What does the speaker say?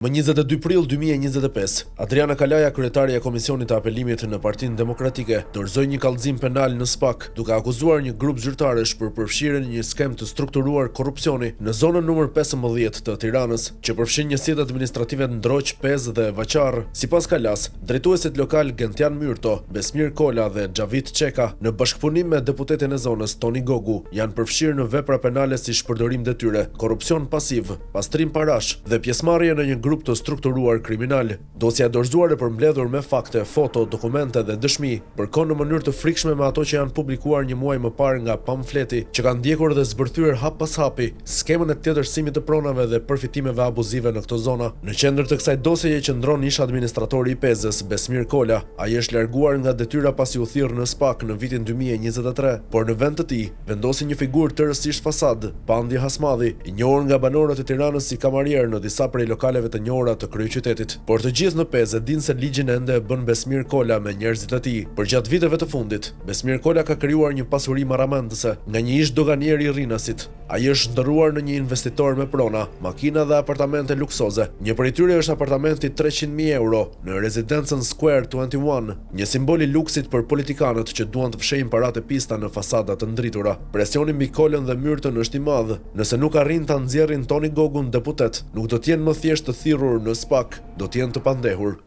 Më 22 prill 2025, Adriana Kalaja, kryetaria e Komisionit të Apelimit në Partinë Demokratike, dorëzoi një kallëzim penal në SPAK, duke akuzuar një grup zyrtarësh për përfshirjen në një skem të strukturuar korrupsioni në zonën numër 15 të Tiranës, që përfshin njësitë administrative Ndroq, Pez dhe Vaçarr. Sipas Kalas, drejtuesit lokal Gentian Myrto, Besmir Kola dhe Xhavit Çeka, në bashkëpunim me deputetin e zonës Toni Gogu, janë përfshirë në vepra penale si shpërdorim detyre, korrupsion pasiv, pastrim parash dhe pjesëmarrje në një grup të strukturuar kriminal. Dosja e dorëzuar e përmbledhur me fakte, foto, dokumente dhe dëshmi, përkon në mënyrë të frikshme me ato që janë publikuar një muaj më parë nga pamfleti, që kanë ndjekur dhe zbërthyer hap pas hapi skemën e tjetërsimit të pronave dhe përfitimeve abuzive në këto zona. Në qendër të kësaj dosjeje qëndron ish administratori i Pezës, Besmir Kola. Ai është larguar nga detyra pasi u thirr në SPAK në vitin 2023, por në vend të tij vendosi një figurë tërësisht fasad, Pandi Hasmadhi, i njohur nga banorët e Tiranës si kamarier në disa prej lokaleve të njohura të kryeqytetit. Por të gjithë në Pezë dinë se ligjin ende e bën Besmir Kola me njerëzit e tij. Për gjatë viteve të fundit, Besmir Kola ka krijuar një pasuri maramendëse nga një ish doganier i Rrinasit. Ai është ndërruar në një investitor me prona, makina dhe apartamente luksoze. Një prej tyre është apartamenti 300.000 euro në rezidencën Square 21, një simbol i luksit për politikanët që duan të fshehin paratë e pista në fasada të ndritura. Presioni mbi Kolën dhe Myrtën është i madh. Nëse nuk arrin ta nxjerrin Toni Gogun deputet, nuk do të jenë më thjesht të thirrur në SPAK, do të jenë të pandehur.